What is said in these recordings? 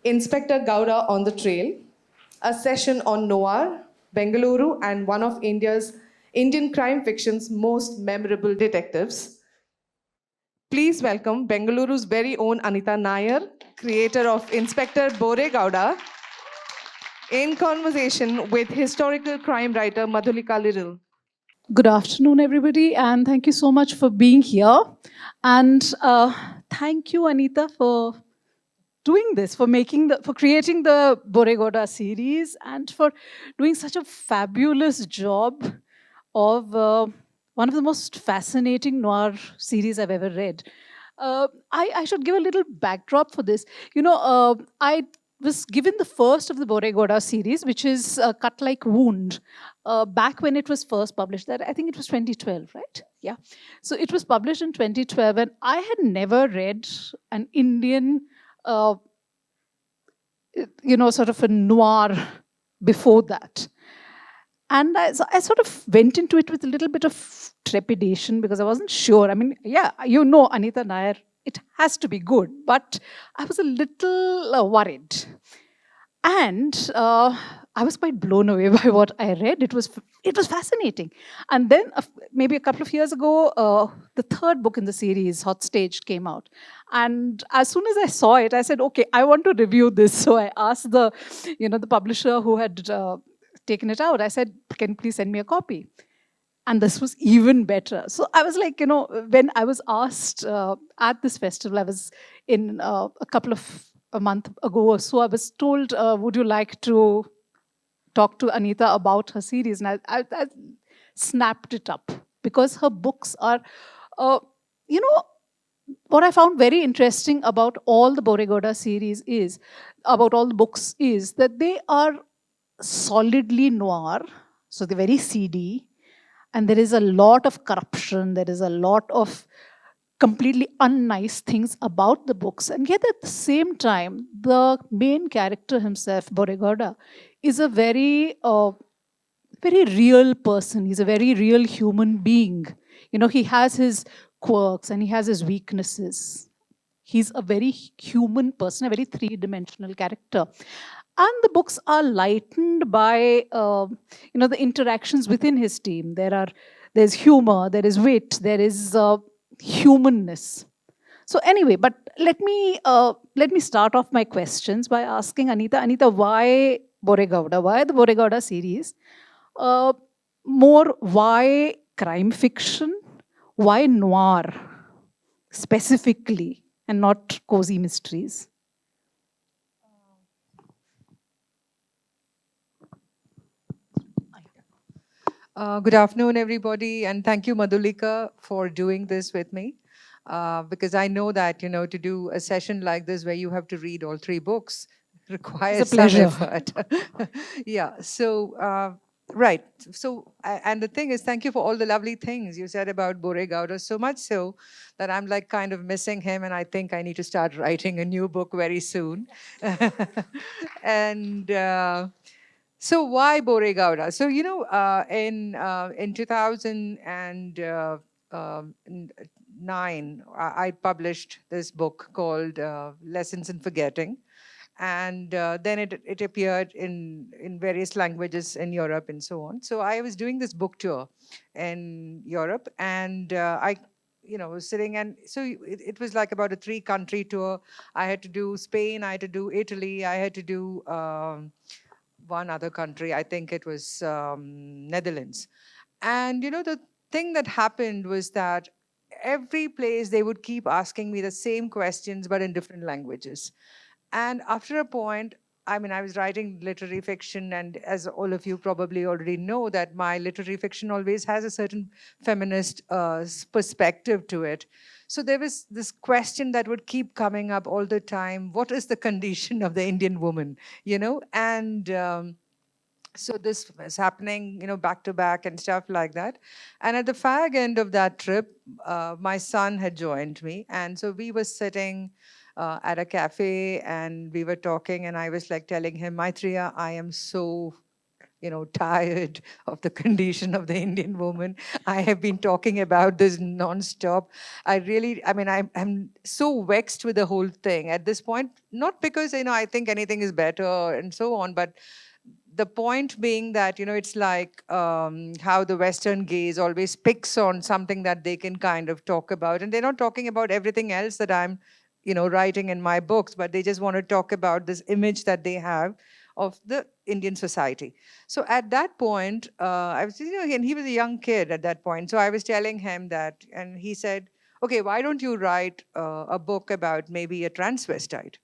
Inspector Gowda on the Trail, a session on noir, Bengaluru, and one of Indian crime fiction's most memorable detectives. Please welcome Bengaluru's very own Anita Nair, creator of Inspector Bore Gowda, in conversation with historical crime writer Madhulika Liddle. Good afternoon, everybody, and thank you so much for being here. And thank you, Anita, for doing this, for creating the Boregoda series, and for doing such a fabulous job of one of the most fascinating noir series I've ever read. I should give a little backdrop for this. I was given the first of the Boregoda series, which is Cut Like Wound, back when it was first published. That I think it was 2012, right? Yeah. So it was published in 2012, and I had never read an Indian, uh, sort of a noir before that. And I sort of went into it with a little bit of trepidation because I wasn't sure. I mean, yeah, Anita Nair, it has to be good, but I was a little worried. And I was quite blown away by what I read. It was fascinating. And then maybe a couple of years ago, the third book in the series, Hot Stage, came out. And as soon as I saw it, I said, okay, I want to review this. So I asked the publisher who had taken it out. I said, can you please send me a copy? And this was even better. So I was like, when I was asked at this festival, I was in a month ago or so, I was told, would you like to talk to Anita about her series? And I snapped it up because her books are, you know, what I found very interesting about all the Boregoda series is, about all the books, is that they are solidly noir. So they're very seedy. And there is a lot of corruption. There is a lot of completely unnice things about the books. And yet at the same time, the main character himself, Boregoda, is a very real person. He's a very real human being. He has his quirks and he has his weaknesses. He's a very human person, a very three-dimensional character. And the books are lightened by the interactions within his team. There's humor, there is wit, there is humanness. So anyway, but let me start off my questions by asking Anita. Anita, why Boregowda? Why the Boregowda series? More, why crime fiction? Why noir specifically, and not cozy mysteries? Good afternoon, everybody, and thank you, Madhulika, for doing this with me. Because I know that, to do a session like this where you have to read all three books requires some effort. Yeah, so, right. So, and the thing is, thank you for all the lovely things you said about Bore Gowda, so much so that I'm like kind of missing him, and I think I need to start writing a new book very soon. And so why Bore Gowda? So in 2009, I published this book called Lessons in Forgetting, and then it appeared in various languages in Europe and so on. So I was doing this book tour in Europe, and I was sitting, and so it was like about a 3-country tour. I had to do Spain, I had to do Italy, I had to do one other country. I think it was Netherlands. And the thing that happened was that every place they would keep asking me the same questions, but in different languages. And after a point, I mean, I was writing literary fiction, and as all of you probably already know, that my literary fiction always has a certain feminist perspective to it. So there was this question that would keep coming up all the time: what is the condition of the Indian woman? And so this was happening, back to back and stuff like that. And at the fag end of that trip, my son had joined me, and so we were sitting at a cafe and we were talking, and I was like telling him, Maitreya, I am so tired of the condition of the Indian woman. I have been talking about this non-stop. I'm so vexed with the whole thing at this point, not because, I think anything is better and so on, but the point being that, it's like how the Western gaze always picks on something that they can kind of talk about. And they're not talking about everything else that I'm, writing in my books, but they just want to talk about this image that they have of the Indian society. So at that point, I was, and he was a young kid at that point. So I was telling him that, and he said, okay, why don't you write a book about maybe a transvestite?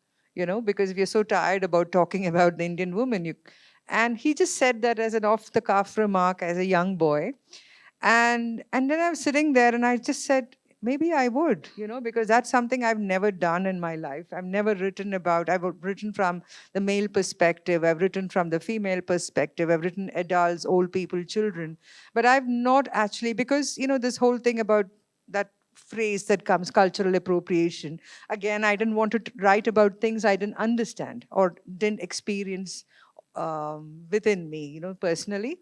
Because if you're so tired about talking about the Indian woman, and he just said that as an off the cuff remark as a young boy. And then I was sitting there and I just said, maybe I would, because that's something I've never done in my life. I've never written about, I've written from the male perspective, I've written from the female perspective, I've written adults, old people, children. But I've not actually, because, this whole thing about that phrase that comes, cultural appropriation. Again, I didn't want to write about things I didn't understand or didn't experience within me, personally.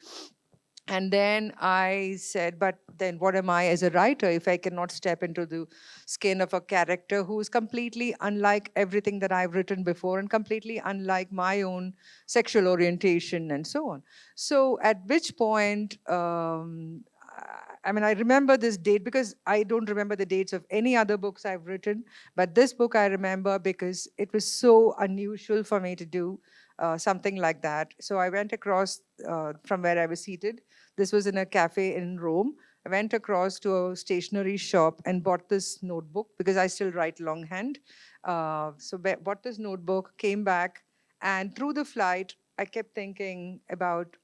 And then I said, but then what am I as a writer if I cannot step into the skin of a character who is completely unlike everything that I've written before and completely unlike my own sexual orientation and so on? So at which point, I remember this date because I don't remember the dates of any other books I've written, but this book I remember because it was so unusual for me to do something like that. So I went across from where I was seated. This was in a cafe in Rome. I went across to a stationery shop and bought this notebook because I still write longhand. Bought this notebook, came back, and through the flight, I kept thinking about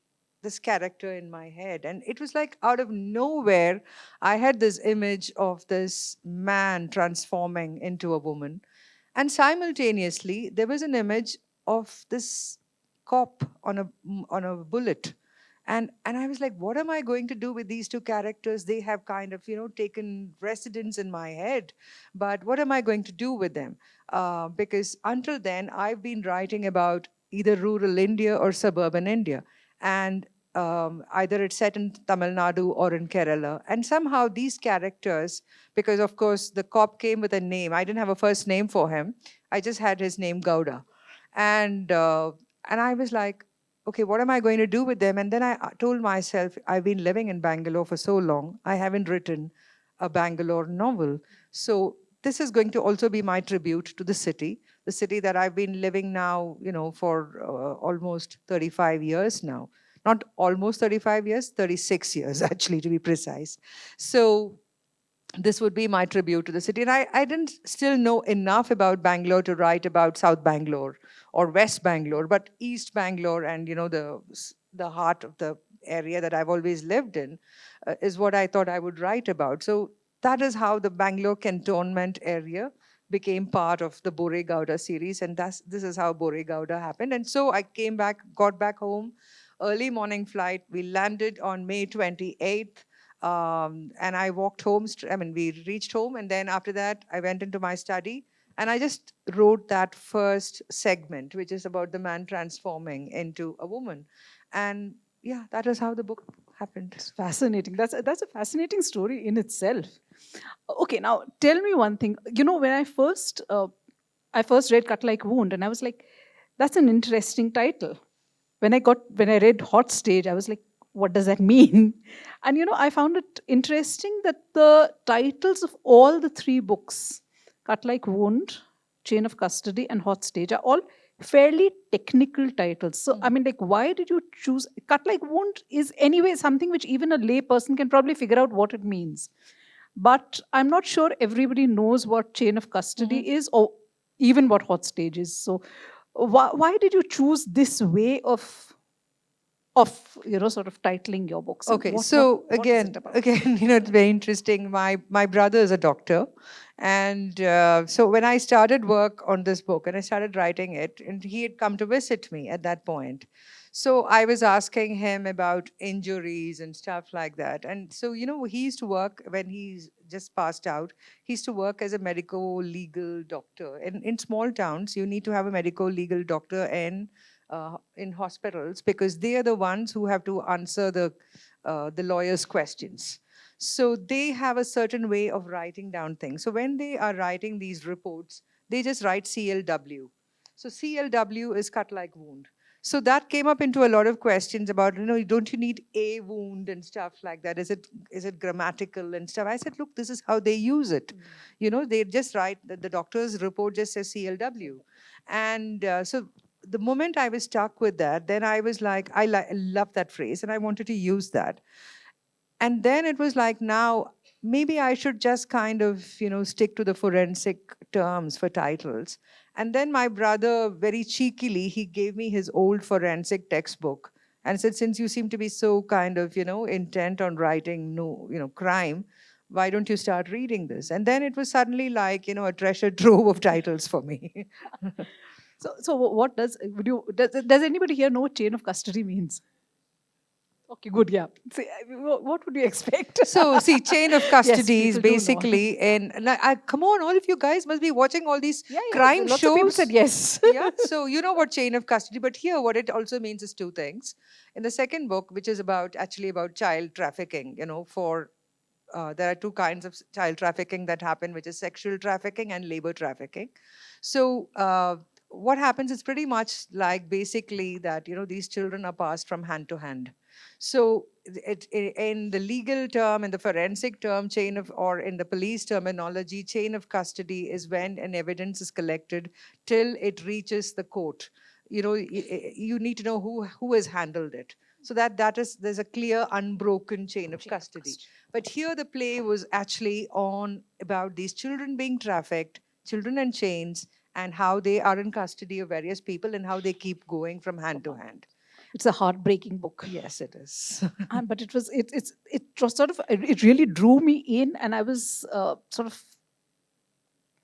this character in my head. And it was like out of nowhere, I had this image of this man transforming into a woman. And simultaneously, there was an image of this cop on a bullet. And I was like, what am I going to do with these two characters? They have kind of, taken residence in my head. But what am I going to do with them? Because until then, I've been writing about either rural India or suburban India. And either it's set in Tamil Nadu or in Kerala. And somehow these characters, because of course the cop came with a name. I didn't have a first name for him. I just had his name Gowda. And and I was like, okay, what am I going to do with them? And then I told myself, I've been living in Bangalore for so long. I haven't written a Bangalore novel. So this is going to also be my tribute to the city that I've been living now, for almost 35 years now. Not almost 35 years, 36 years, actually, to be precise. So this would be my tribute to the city. And I didn't still know enough about Bangalore to write about South Bangalore or West Bangalore, but East Bangalore and, the heart of the area that I've always lived in is what I thought I would write about. So that is how the Bangalore cantonment area became part of the Bore Gowda series. And this is how Bore Gowda happened. And so I got back home, early morning flight. We landed on May 28th. And I walked home. We reached home. And then after that, I went into my study. And I just wrote that first segment, which is about the man transforming into a woman. And yeah, that is how the book happened. It's fascinating. That's a fascinating story in itself. Okay, now tell me one thing. When I first read Cut Like Wound, and I was like, that's an interesting title. When I read Hot Stage, I was like, what does that mean? And I found it interesting that the titles of all the three books, Cut Like Wound, Chain of Custody, and Hot Stage, are all fairly technical titles. So, why did you choose? Cut Like Wound is anyway something which even a lay person can probably figure out what it means. But I'm not sure everybody knows what Chain of Custody is or even what Hot Stage is. So, why did you choose this way of sort of titling your books? Okay, What so is again, it about? it's very interesting. My brother is a doctor, and so when I started work on this book and I started writing it, and he had come to visit me at that point. So I was asking him about injuries and stuff like that. And so, he used to work when he's just passed out. He used to work as a medico legal doctor. And in small towns, you need to have a medico legal doctor in in hospitals, because they are the ones who have to answer the lawyers' questions. So they have a certain way of writing down things. So when they are writing these reports, they just write CLW. So CLW is cut like wound. So that came up into a lot of questions about, don't you need a wound and stuff like that? Is it grammatical and stuff? I said, look, this is how they use it. They just write the doctor's report just says CLW. And so the moment I was stuck with that, then I was like, I love that phrase and I wanted to use that. And then it was like, now maybe I should just kind of, stick to the forensic terms for titles. And then my brother, very cheekily, he gave me his old forensic textbook and said, since you seem to be so kind of, intent on writing crime, why don't you start reading this? And then it was suddenly like, a treasure trove of titles for me. So what does anybody here know what chain of custody means? Okay, good. Yeah. See, what would you expect? So, see, chain of custody is people do know. basically come on, all of you guys must be watching all these Yeah, crime lots shows. of people said yes. Yeah, so you know what chain of custody, but here what it also means is two things. In the second book, which is about child trafficking, there are two kinds of child trafficking that happen, which is sexual trafficking and labor trafficking. So what happens is pretty much like basically that, these children are passed from hand to hand. So in the legal term, in the forensic term, or in the police terminology, chain of custody is when an evidence is collected till it reaches the court. You need to know who has handled it. So there's a clear, unbroken chain of custody. But here the play was actually on about these children being trafficked, children and chains, and how they are in custody of various people and how they keep going from hand to hand. It's a heartbreaking book. Yes, it is. But it was sort of, it really drew me in, and I was sort of,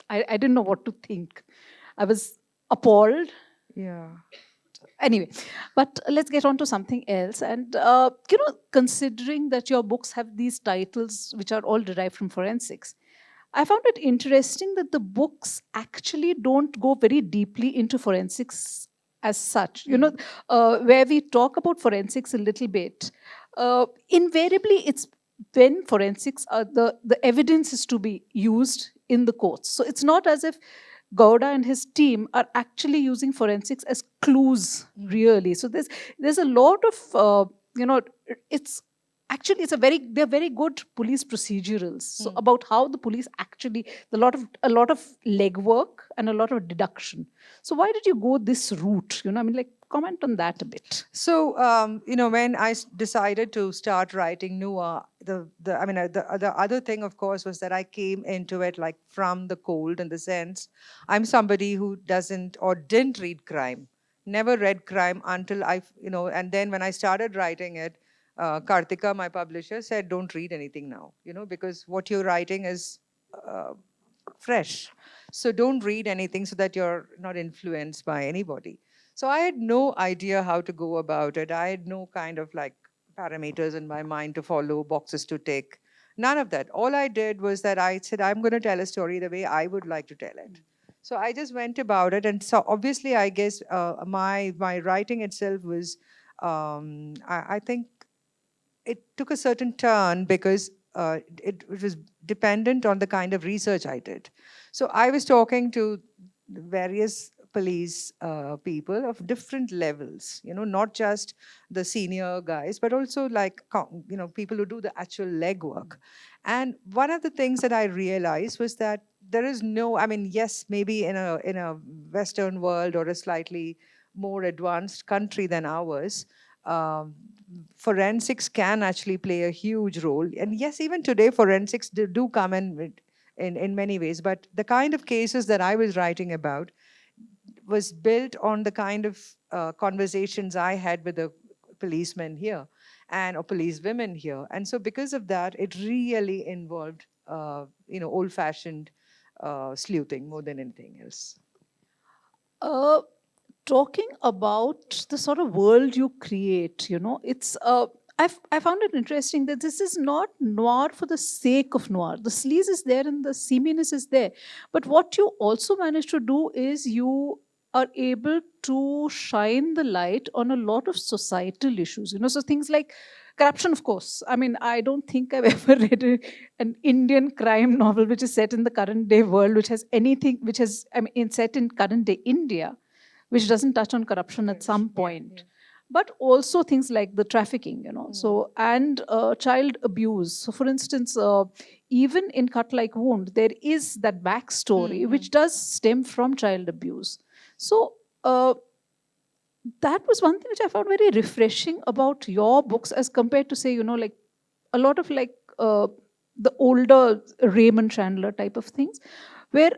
I didn't know what to think. I was appalled. Yeah. Anyway, but let's get on to something else. And considering that your books have these titles which are all derived from forensics, I found it interesting that the books actually don't go very deeply into forensics as such. Where we talk about forensics a little bit, invariably it's when forensics are the evidence is to be used in the courts. So it's not as if Gowda and his team are actually using forensics as clues, really. So there's a lot of it's actually they're very good police procedurals. So about how the police actually a lot of legwork and a lot of deduction. So why did you go this route? Comment on that a bit. So, when I decided to start writing noir, the other thing, of course, was that I came into it like from the cold, in the sense I'm somebody who doesn't or didn't read crime, never read crime until and then when I started writing it, Kartika, my publisher, said, don't read anything now, because what you're writing is fresh. So don't read anything so that you're not influenced by anybody. So I had no idea how to go about it. I had no kind of like parameters in my mind to follow, boxes to tick. None of that. All I did was that I said, I'm going to tell a story the way I would like to tell it. So I just went about it. And so obviously, I guess my writing itself was, I think it took a certain turn because it was dependent on the kind of research I did. So I was talking to various police people of different levels, not just the senior guys, but also like, people who do the actual legwork. And one of the things that I realized was that there is no, yes, maybe in a Western world or a slightly more advanced country than ours, forensics can actually play a huge role. And yes, even today, forensics do come in many ways. But the kind of cases that I was writing about was built on the kind of conversations I had with the policemen here or police women here. And so because of that, it really involved, old-fashioned sleuthing more than anything else. Talking about the sort of world you create, it's I found it interesting that this is not noir for the sake of noir. The sleaze is there and the seaminess is there, but what you also manage to do is you are able to shine the light on a lot of societal issues. So things like corruption, of course. I mean, I don't think I've ever read an Indian crime novel which is set in the current day world, which has anything, which has, I mean, set in current day India, which doesn't touch on corruption at some point. But also things like the trafficking, so, and child abuse. So, for instance, even in Cut Like Wound, there is that backstory which does stem from child abuse. So, that was one thing which I found very refreshing about your books as compared to, say, like a lot of like the older Raymond Chandler type of things, where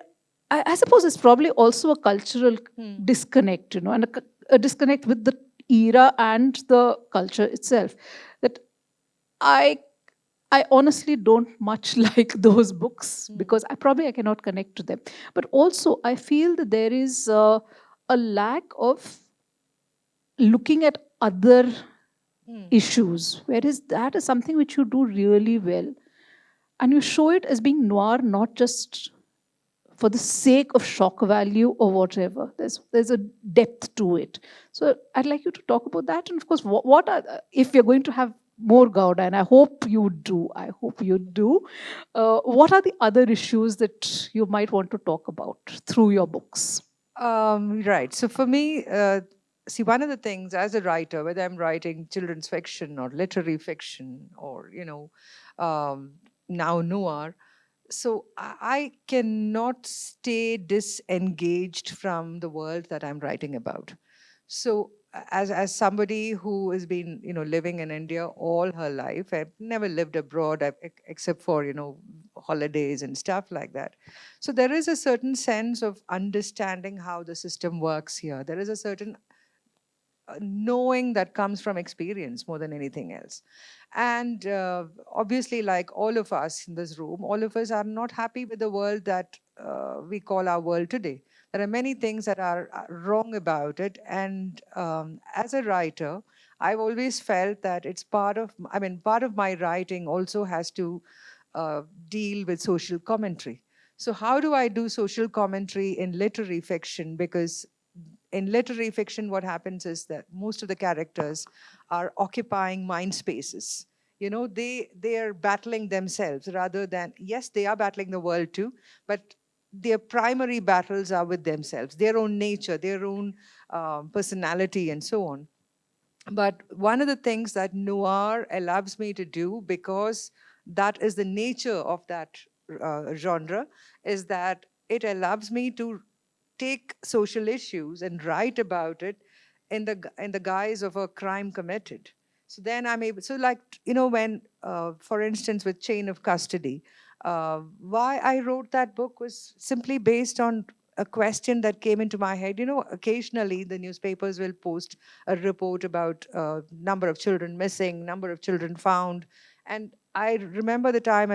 I suppose it's probably also a cultural disconnect, and a disconnect with the era and the culture itself. That I I honestly don't much like those books because I cannot connect to them. But also, I feel that there is a lack of looking at other issues, whereas that is something which you do really well. And you show it as being noir, not just for the sake of shock value or whatever. There's a depth to it. So I'd like you to talk about that. And of course, what are, if you're going to have more Gowda, and I hope you do, what are the other issues that you might want to talk about through your books? Right. So for me, see, one of the things as a writer, whether I'm writing children's fiction or literary fiction or, now noir, so I cannot stay disengaged from the world that I'm writing about. So as somebody who has been living in India all her life, I've never lived abroad except for holidays and stuff like that. So there is a certain sense of understanding how the system works here. There is a certain knowing that comes from experience more than anything else. And obviously, like all of us in this room, all of us are not happy with the world that we call our world today. There are many things that are wrong about it. And as a writer, I've always felt that it's part of my writing also has to deal with social commentary. So, how do I do social commentary in literary fiction? Because in literary fiction, what happens is that most of the characters are occupying mind spaces. They are battling themselves rather than, yes, they are battling the world too, but their primary battles are with themselves, their own nature, their own personality, and so on. But one of the things that noir allows me to do, because that is the nature of that genre, is that it allows me to take social issues and write about it in the guise of a crime committed. So then I'm able. So like when, for instance, with Chain of Custody, why I wrote that book was simply based on a question that came into my head. Occasionally the newspapers will post a report about number of children missing, number of children found, and I remember the time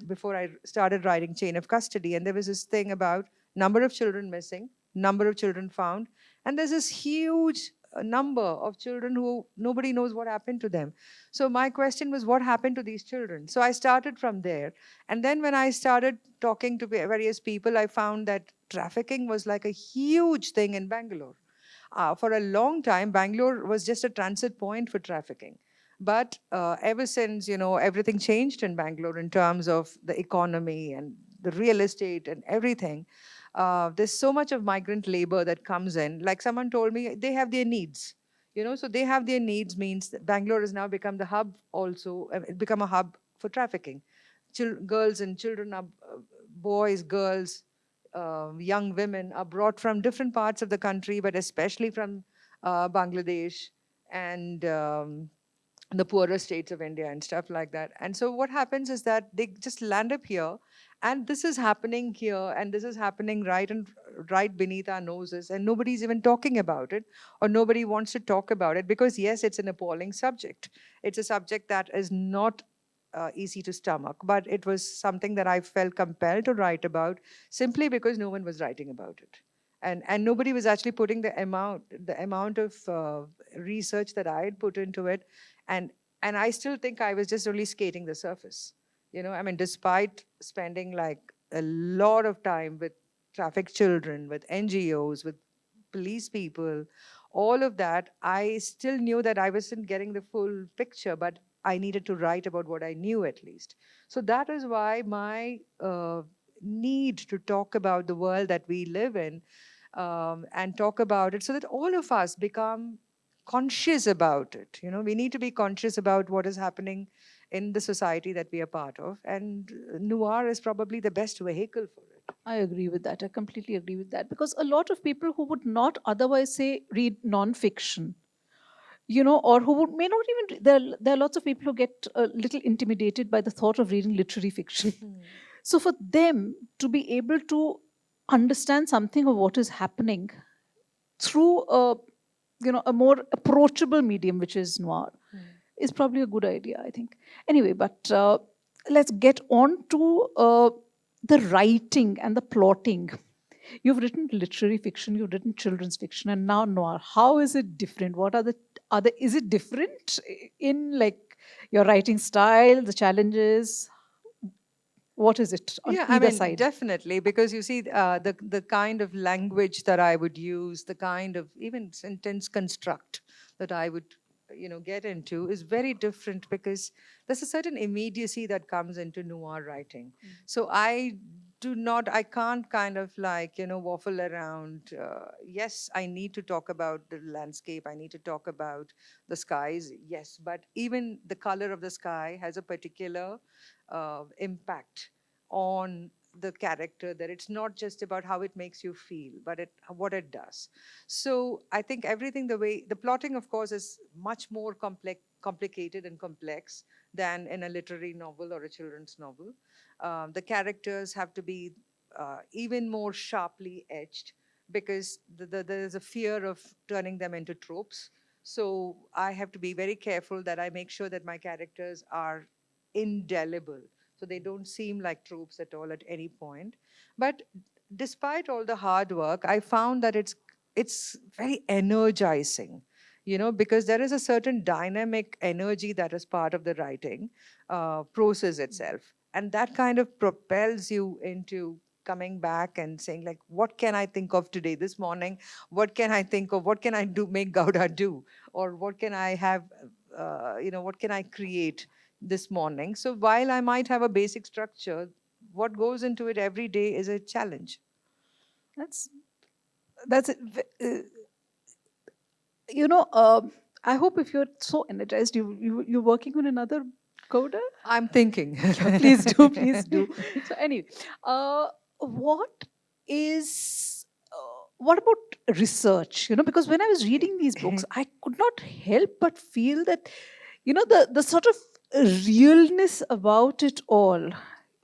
before I started writing Chain of Custody, and there was this thing about number of children missing, number of children found, and there's this huge number of children who nobody knows what happened to them. So my question was, what happened to these children? So I started from there. And then when I started talking to various people, I found that trafficking was like a huge thing in Bangalore. For a long time, Bangalore was just a transit point for trafficking. But ever since, everything changed in Bangalore in terms of the economy and the real estate and everything, there's so much of migrant labor that comes in. Like someone told me, they have their needs. So they have their needs means that Bangalore has now become the hub also, it become a hub for trafficking. Girls and children are, boys, girls, young women are brought from different parts of the country, but especially from Bangladesh and the poorer states of India and stuff like that. And so what happens is that they just land up here, and this is happening here, and this is happening right beneath our noses, and nobody's even talking about it, or nobody wants to talk about it because yes, it's an appalling subject. It's a subject that is not easy to stomach, but it was something that I felt compelled to write about simply because no one was writing about it. And nobody was actually putting the amount of research that I had put into it, and and I still think I was just only skating the surface. Despite spending like a lot of time with trafficked children, with NGOs, with police people, all of that, I still knew that I wasn't getting the full picture, but I needed to write about what I knew at least. So that is why my need to talk about the world that we live in, and talk about it so that all of us become conscious about it. You know, we need to be conscious about what is happening in the society that we are part of, and noir is probably the best vehicle for it. I agree with that. I completely agree with that. Because a lot of people who would not otherwise say read non-fiction, or who would, may not even, there are lots of people who get a little intimidated by the thought of reading literary fiction. So for them to be able to understand something of what is happening through a more approachable medium, which is noir, is probably a good idea, I think. Anyway, but let's get on to the writing and the plotting. You've written literary fiction, you've written children's fiction, and now noir. How is it different? What are the other? Is it different in like your writing style, the challenges? What is it on Yeah, I either mean, side? definitely, because you see, the kind of language that I would use, the kind of even sentence construct that I would, get into is very different, because there's a certain immediacy that comes into noir writing. So I can't kind of like, waffle around. Yes, I need to talk about the landscape. I need to talk about the skies. Yes, but even the color of the sky has a particular impact on the character, that it's not just about how it makes you feel, but what it does. So I think everything, the plotting, of course, is much more complicated and complex than in a literary novel or a children's novel. The characters have to be even more sharply edged, because there's a fear of turning them into tropes. So I have to be very careful that I make sure that my characters are indelible, so they don't seem like tropes at all at any point. But despite all the hard work, I found that it's very energizing, because there is a certain dynamic energy that is part of the writing process itself, and that kind of propels you into coming back and saying, like, what can I think of today, this morning? What can I think of? What can I do, make Gowda do? Or what can I have, what can I create this morning? So while I might have a basic structure, what goes into it every day is a challenge. That's that's it. I hope if you're so energized, you're working on another coder. I'm thinking. Please do, please do. So anyway, what is what about research? Because when I was reading these books, I could not help but feel that the sort of realness about it all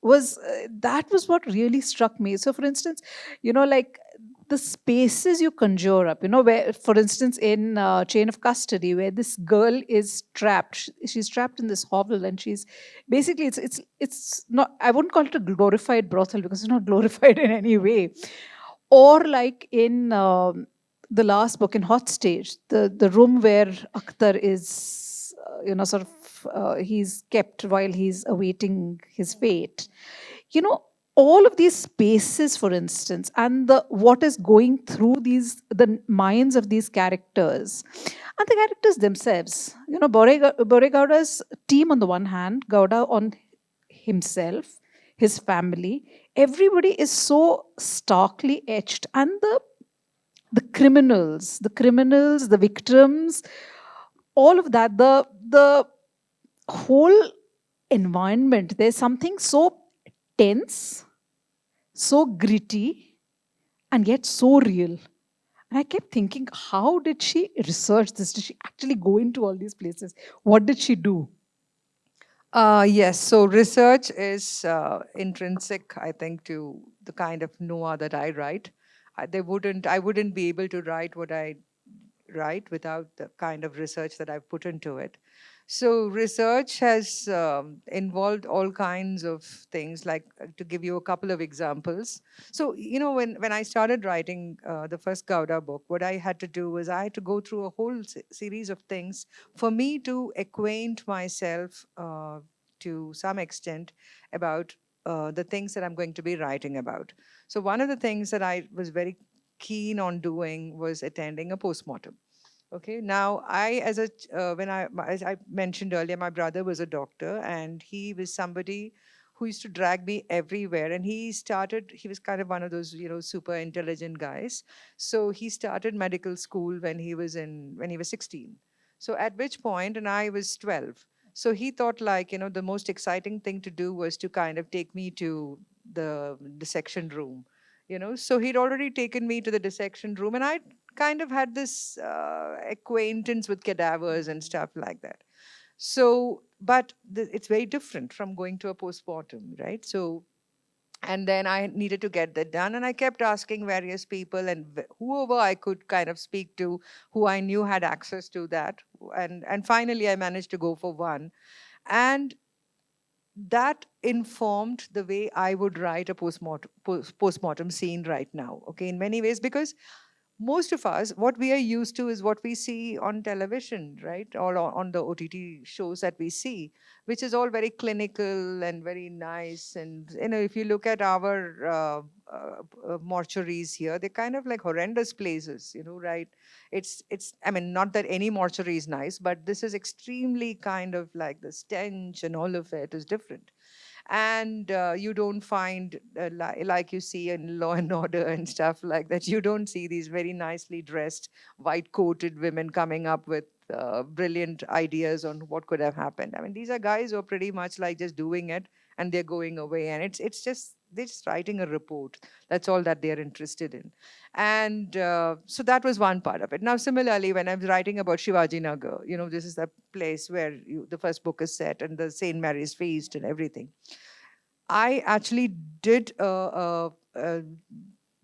was that was what really struck me. So for instance, like the spaces you conjure up, where, for instance, in Chain of Custody, where this girl is trapped. She's trapped in this hovel, and she's basically, it's not, I wouldn't call it a glorified brothel, because it's not glorified in any way. Or like in the last book, in Hot Stage, the room where Akhtar is, sort of, he's kept while he's awaiting his fate. You know, all of these spaces, for instance, and the what is going through the minds of these characters, and the characters themselves. Bore Gowda's team on the one hand, Gowda on himself, his family, everybody is so starkly etched, and the criminals, the victims, all of that, the whole environment, there's something so tense, so gritty, and yet so real. And I kept thinking, how did she research this? Did she actually go into all these places? What did she do? Yes, so research is intrinsic, I think, to the kind of noir that I write. I wouldn't be able to write what I write without the kind of research that I've put into it. So research has involved all kinds of things, like to give you a couple of examples. So, when I started writing the first Gowda book, what I had to do was I had to go through a whole series of things for me to acquaint myself to some extent about the things that I'm going to be writing about. So one of the things that I was very keen on doing was attending a postmortem. Okay, now I, as a as I mentioned earlier, my brother was a doctor, and he was somebody who used to drag me everywhere. And he was kind of one of those, super intelligent guys. So he started medical school when he was 16. So at which point, and I was 12. So he thought like, the most exciting thing to do was to kind of take me to the dissection room. So he'd already taken me to the dissection room, and I kind of had this acquaintance with cadavers and stuff like that. So, but it's very different from going to a postmortem, right? So, and then I needed to get that done, and I kept asking various people and whoever I could kind of speak to, who I knew had access to that, and finally I managed to go for one, and that informed the way I would write a postmortem scene right now. Okay, in many ways, because most of us, what we are used to is what we see on television, right? Or on the OTT shows that we see, which is all very clinical and very nice. And, if you look at our mortuaries here, they're kind of like horrendous places, right? I mean, not that any mortuary is nice, but this is extremely kind of like the stench and all of it is different. And you don't find like you see in Law and Order and stuff like that, you don't see these very nicely dressed white coated women coming up with brilliant ideas on what could have happened. I mean, these are guys who are pretty much like just doing it and they're going away, and it's just they're just writing a report. That's all that they're interested in. And so that was one part of it. Now similarly, when I was writing about Shivaji Nagar, this is the place where the first book is set, and the St. Mary's feast and everything. I actually did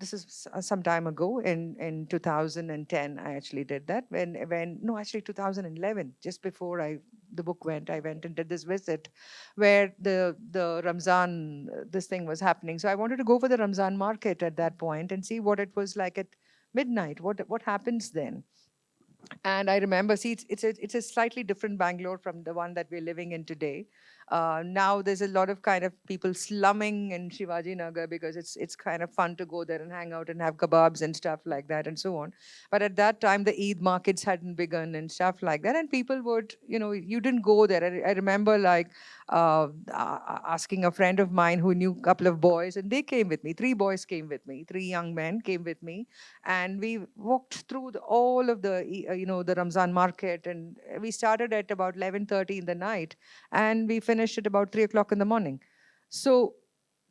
this is some time ago in 2010. I actually did that when no, actually 2011, just before the book went, I went and did this visit where the Ramzan this thing was happening. So I wanted to go for the Ramzan market at that point and see what it was like at midnight. What happens then? And I remember, see, it's a slightly different Bangalore from the one that we're living in today. Now there's a lot of kind of people slumming in Shivaji Nagar because it's kind of fun to go there and hang out and have kebabs and stuff like that and so on. But at that time, the Eid markets hadn't begun and stuff like that, and people would, you didn't go there. I remember like asking a friend of mine who knew a couple of boys, and they came with me. 3 boys came with me. 3 young men came with me, and we walked through all of the Ramzan market, and we started at about 11:30 in the night, and we finished at about 3 o'clock in the morning. So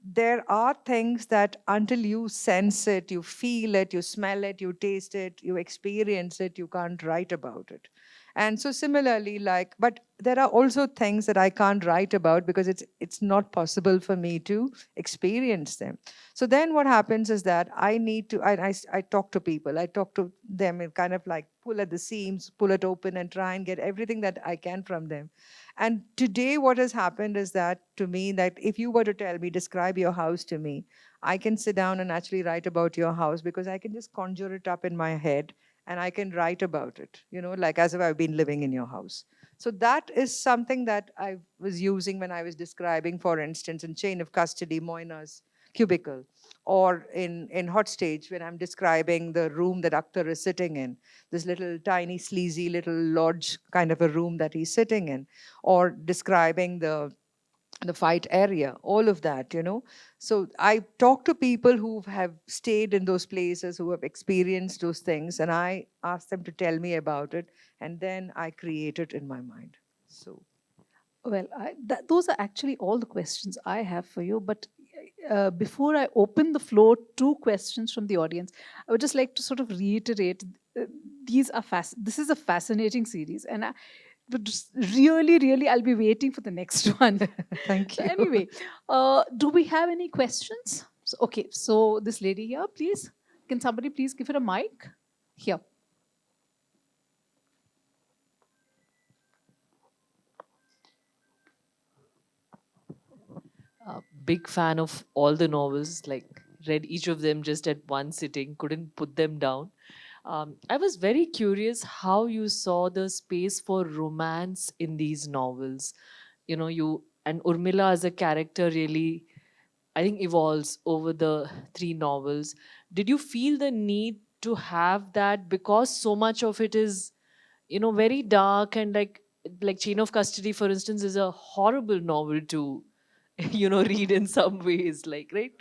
there are things that until you sense it, you feel it, you smell it, you taste it, you experience it, you can't write about it. And so similarly, but there are also things that I can't write about because it's not possible for me to experience them. So then what happens is that I talk to people, I talk to them and kind of like pull at the seams, pull it open and try and get everything that I can from them. And today what has happened is that to me, that if you were to tell me, describe your house to me, I can sit down and actually write about your house because I can just conjure it up in my head and I can write about it, like as if I've been living in your house. So that is something that I was using when I was describing, for instance, in Chain of Custody, Moina's cubicle, or in Hot Stage when I'm describing the room that Akhtar is sitting in, this little tiny sleazy little lodge kind of a room that he's sitting in, or describing the fight area, all of that. So I talk to people who have stayed in those places, who have experienced those things, and I ask them to tell me about it, and then I create it in my mind. So Well, those are actually all the questions I have for you. But before I open the floor to questions from the audience, I would just like to sort of reiterate this is a fascinating series. And but just really, really, I'll be waiting for the next one. thank So, you. anyway, do we have any questions? So, okay, so this lady here, please. Can somebody please give her a mic? Here. Big fan of all the novels, like read each of them just at one sitting, couldn't put them down. I was very curious how you saw the space for romance in these novels. You and Urmila as a character really I think, evolves over the three novels. Did you feel the need to have that because so much of it is, very dark, and like Chain of Custody, for instance, is a horrible novel to, read in some ways, like, right?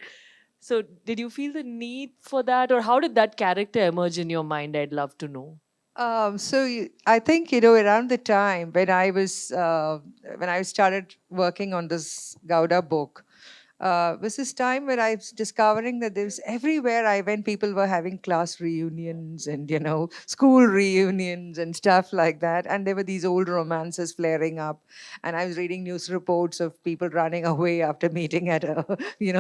So did you feel the need for that, or how did that character emerge in your mind? I'd love to know. I think around the time when I started working on this Gowda book, was this time when I was discovering that there's everywhere I went, people were having class reunions and school reunions and stuff like that, and there were these old romances flaring up, and I was reading news reports of people running away after meeting at a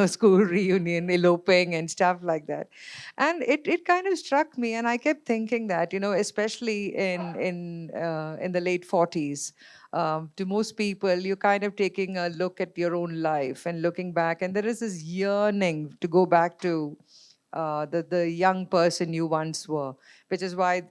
school reunion, eloping and stuff like that, and it kind of struck me, and I kept thinking that especially in the late 40s, to most people, you're kind of taking a look at your own life and looking back, and there is this yearning to go back to the young person you once were, which is why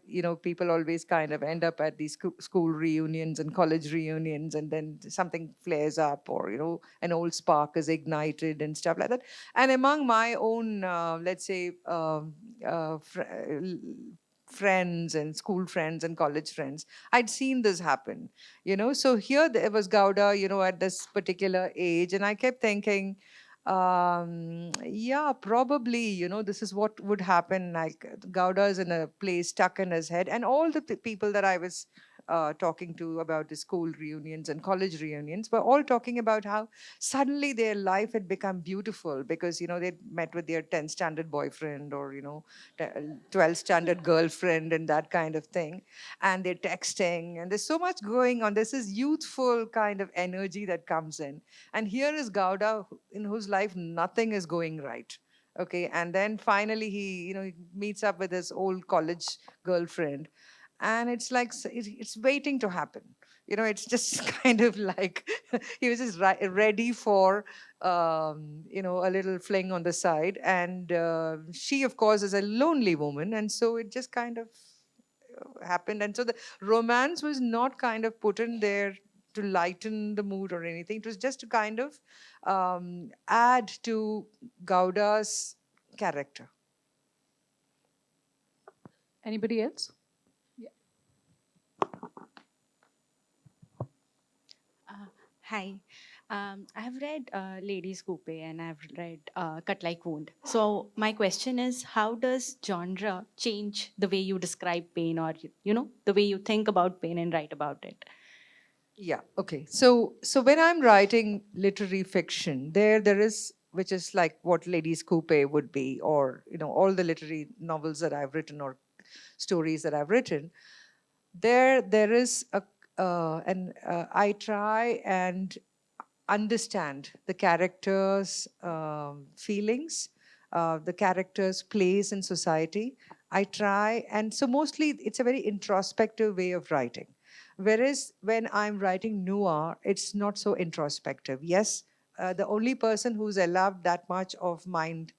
people always kind of end up at these school reunions and college reunions, and then something flares up, or an old spark is ignited and stuff like that. And among my own, let's say, friends and school friends and college friends, I'd seen this happen. So here there was Gowda, at this particular age, and I kept thinking, yeah, probably, this is what would happen. Like, Gowda is in a place stuck in his head, and all the people that I was talking to about the school reunions and college reunions were all talking about how suddenly their life had become beautiful because they'd met with their 10th standard boyfriend, or 12th standard girlfriend, and that kind of thing, and they're texting, and there's so much going on. This is youthful kind of energy that comes in, and here is Gowda, in whose life nothing is going right. Okay, and then finally he meets up with his old college girlfriend, and it's like it's waiting to happen. It's just kind of like he was just ready for a little fling on the side, and she, of course, is a lonely woman, and so it just kind of happened. And so the romance was not kind of put in there to lighten the mood or anything. It was just to kind of add to Gowda's character. Anybody else? Hi. I have read Ladies Coupe and I've read Cut Like Wound. So my question is, how does genre change the way you describe pain, or the way you think about pain and write about it? Yeah. Okay. So when I'm writing literary fiction, there is, which is like what Ladies Coupe would be, or all the literary novels that I've written or stories that I've written. There is I try and understand the characters' feelings, the characters' place in society. I try, and so mostly it's a very introspective way of writing. Whereas when I'm writing noir, it's not so introspective. Yes, the only person who's allowed that much of mind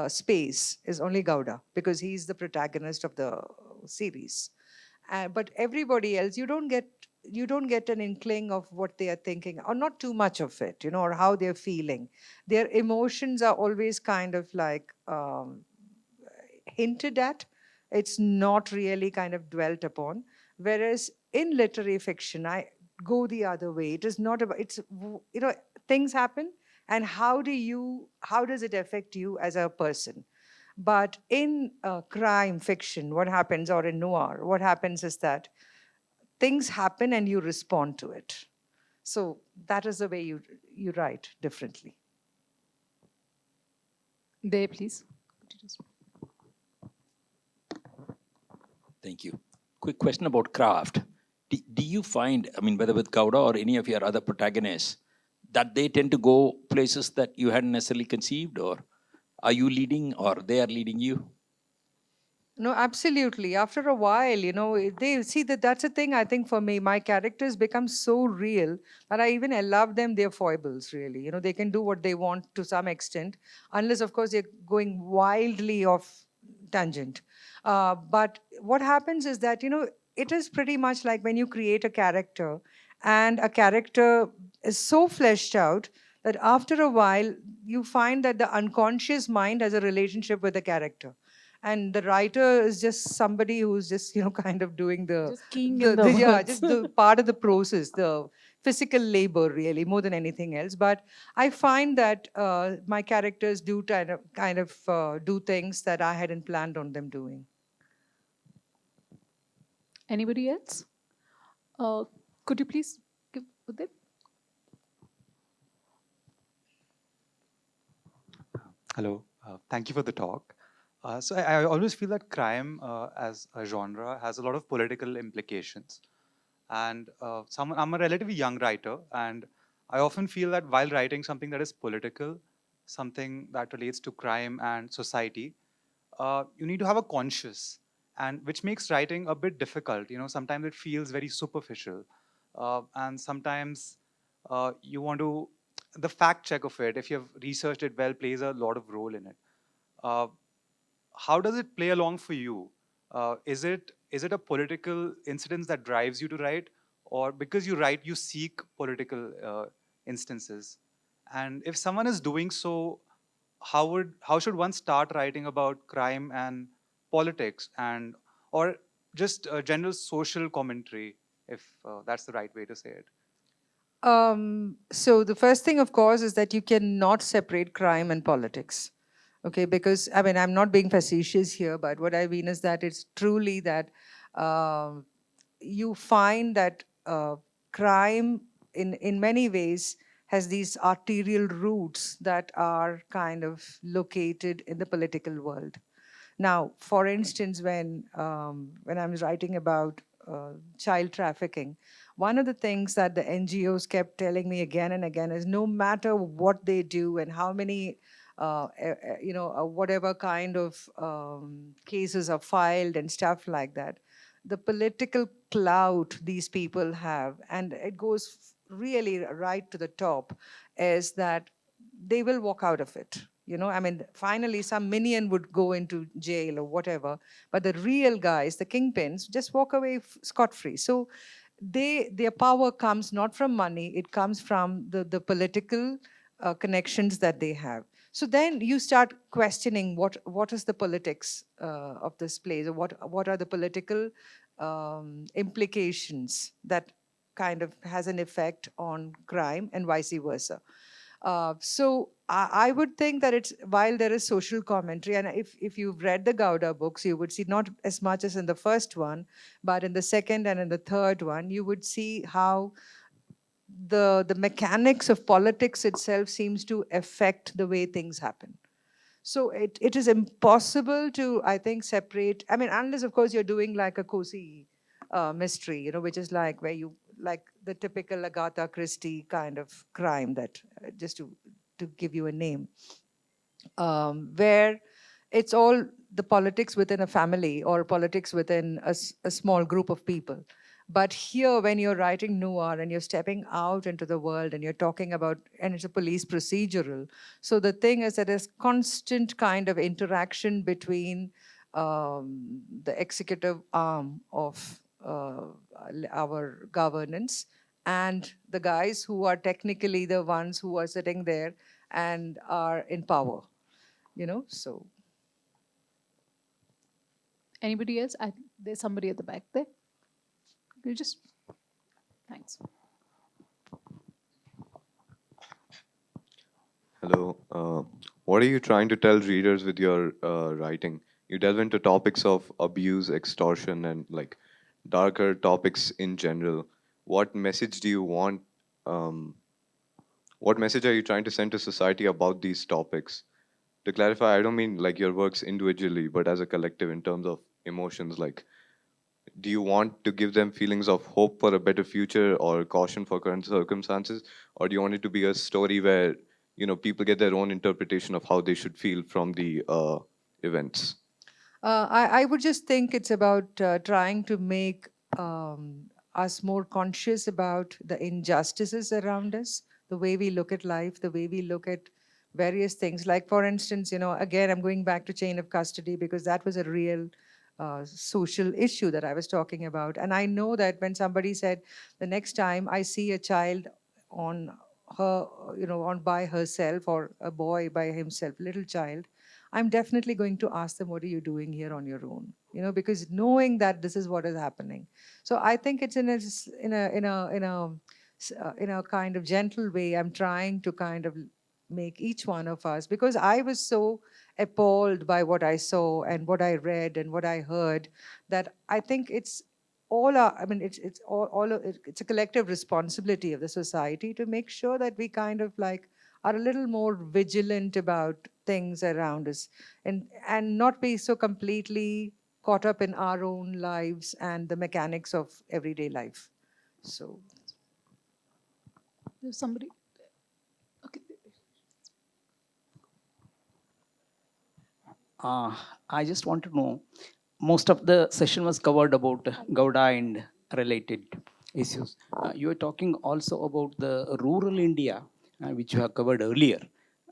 space is only Gowda, because he's the protagonist of the series. But everybody else, you don't get an inkling of what they are thinking, or not too much of it, or how they're feeling. Their emotions are always kind of like hinted at. It's not really kind of dwelt upon. Whereas in literary fiction, I go the other way. It is not about, things happen, and how does it affect you as a person? But in crime fiction, what happens, or in noir, what happens is that things happen and you respond to it. So that is the way you write differently. There, please. Thank you. Quick question about craft. Do you find, I mean, whether with Gowda or any of your other protagonists, that they tend to go places that you hadn't necessarily conceived, or are you leading or they are leading you? No, absolutely. After a while, they see that that's a thing. I think for me, my characters become so real that I even allow them their foibles, really. They can do what they want to some extent, unless, of course, they're going wildly off tangent. But what happens is that, it is pretty much like when you create a character, and a character is so fleshed out that after a while, you find that the unconscious mind has a relationship with the character. And the writer is just somebody who's just, kind of doing Just keying in the yeah, words. just the part of the process, the physical labor, really, more than anything else. But I find that my characters do do things that I hadn't planned on them doing. Anybody else? Could you please give Udit? Hello, thank you for the talk. I always feel that crime as a genre has a lot of political implications. And I'm a relatively young writer, and I often feel that while writing something that is political, something that relates to crime and society, you need to have a conscious, and which makes writing a bit difficult. Sometimes it feels very superficial, and sometimes you want to the fact check of it, if you have researched it well, plays a lot of role in it. Uh, how does it play along for you? Is it a political incident that drives you to write, or because you write, you seek political instances? And if someone is doing so, how should one start writing about crime and politics, and or just general social commentary, if that's the right way to say it? So the first thing, of course, is that you cannot separate crime and politics. Okay, because I mean, I'm not being facetious here, but what I mean is that it's truly that um you find that crime, in many ways, has these arterial roots that are kind of located in the political world. Now, for instance, when I was writing about child trafficking, one of the things that the NGOs kept telling me again and again is no matter what they do and how many, whatever kind of cases are filed and stuff like that, the political clout these people have, and it goes really right to the top, is that they will walk out of it. I mean, finally some minion would go into jail or whatever, but the real guys, the kingpins, just walk away scot free. So their power comes not from money, it comes from the political connections that they have. So then you start questioning what is the politics of this place, or what are the political implications that kind of has an effect on crime and vice versa. So I would think that it's, while there is social commentary, and if you've read the Gowda books, you would see not as much as in the first one, but in the second and in the third one, you would see how the mechanics of politics itself seems to affect the way things happen. So it is impossible to, I think, separate. I mean, unless of course you're doing like a cozy mystery, which is like where you like the typical Agatha Christie kind of crime that just to give you a name, where it's all the politics within a family or politics within a small group of people. But here, when you're writing noir and you're stepping out into the world and you're talking about, and it's a police procedural. So the thing is that there's constant kind of interaction between the executive arm of our governance and the guys who are technically the ones who are sitting there and are in power. So Anybody else? There's somebody at the back there. You just. Thanks. Hello. What are you trying to tell readers with your writing? You delve into topics of abuse, extortion, and like darker topics in general. What message do you want? Um, what message are you trying to send to society about these topics? To clarify, I don't mean like your works individually, but as a collective in terms of emotions. Like, do you want to give them feelings of hope for a better future or caution for current circumstances, or do you want it to be a story where people get their own interpretation of how they should feel from the events? I would just think it's about trying to make us more conscious about the injustices around us, the way we look at life, the way we look at various things. Like, for instance, again, I'm going back to chain of custody because that was a real social issue that I was talking about. And I know that when somebody said, the next time I see a child on her, on by herself, or a boy by himself, little child, I'm definitely going to ask them, what are you doing here on your own? Because knowing that this is what is happening. So I think it's in a kind of gentle way, I'm trying to kind of make each one of us, because I was so appalled by what I saw and what I read and what I heard, that I think it's all our, I mean, it's it's a collective responsibility of the society to make sure that we kind of like are a little more vigilant about things around us, and not be so completely caught up in our own lives and the mechanics of everyday life. So There's somebody. Okay. I just want to know, most of the session was covered about Gowda and related issues. You were talking also about the rural India, which you have covered earlier.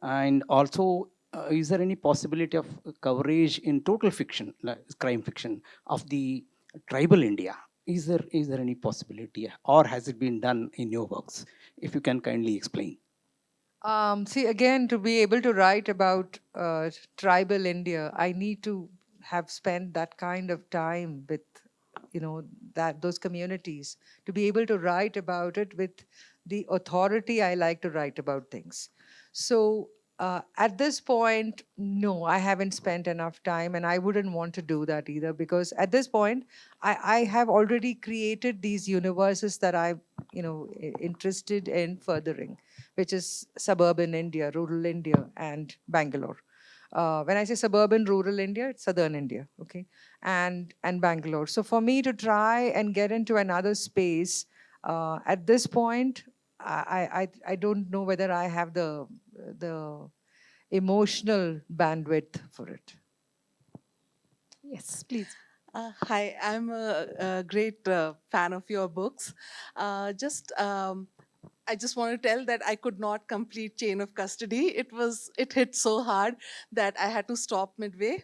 And also, is there any possibility of coverage in total fiction, like crime fiction, of the tribal India? Is there any possibility, or has it been done in your works? If you can kindly explain. See, again, to be able to write about tribal India, I need to have spent that kind of time with, those communities, to be able to write about it with the authority I like to write about things. So at this point, no, I haven't spent enough time, and I wouldn't want to do that either, because at this point, I have already created these universes that I'm, interested in furthering, which is suburban India, rural India, and Bangalore. When I say suburban, rural India, it's southern India, okay, and Bangalore. So for me to try and get into another space at this point, I don't know whether I have the emotional bandwidth for it. Yes, please. Hi, I'm a great fan of your books. I just want to tell that I could not complete Chain of Custody. It hit so hard that I had to stop midway.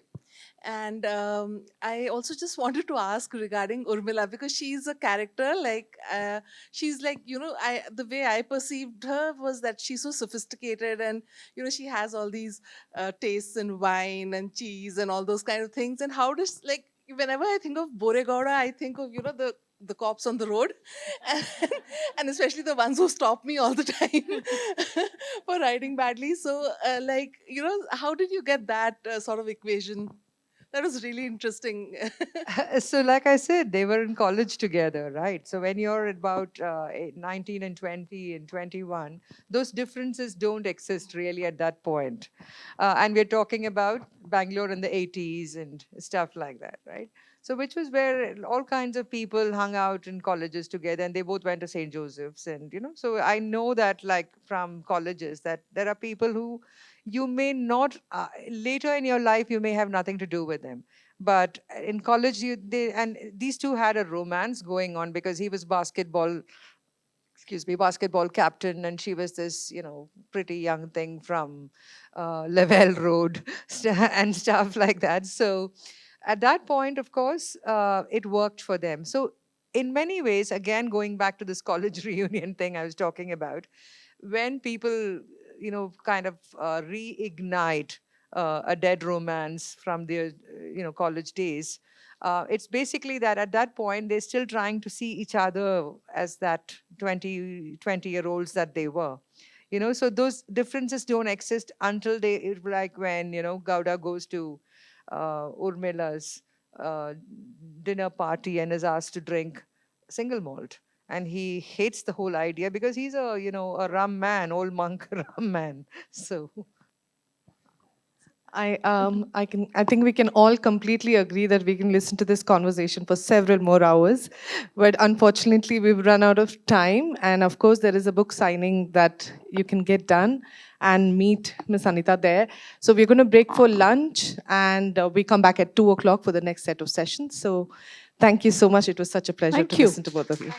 And I also just wanted to ask regarding Urmila, because she's a character she's like, the way I perceived her was that she's so sophisticated, and she has all these tastes in wine and cheese and all those kind of things. And how does, like, whenever I think of Boregowda, I think of the cops on the road, and, and especially the ones who stop me all the time for riding badly. So how did you get that sort of equation? That was really interesting. So like I said, they were in college together, right? So when you're about 19 and 20 and 21, those differences don't exist really at that point. And we're talking about Bangalore in the 80s and stuff like that, right? So which was where all kinds of people hung out in colleges together, and they both went to St. Joseph's. And, so I know that, like, from colleges, that there are people who you may not, later in your life, you may have nothing to do with them. But in college, and these two had a romance going on, because he was basketball captain, and she was this, pretty young thing from Lavelle Road and stuff like that. So at that point, of course, it worked for them. So in many ways, again, going back to this college reunion thing I was talking about, when people, kind of reignite a dead romance from their, college days, it's basically that at that point, they're still trying to see each other as that 20-year-olds that they were. So those differences don't exist until like when, Gowda goes to Urmila's dinner party and is asked to drink single malt. And he hates the whole idea, because he's a rum man, old monk rum man. So I think we can all completely agree that we can listen to this conversation for several more hours, but unfortunately we've run out of time. And of course, there is a book signing that you can get done and meet Miss Anita there. So we're going to break for lunch, and we come back at 2 o'clock for the next set of sessions. So thank you so much. It was such a pleasure Thank to you. listen to both of you.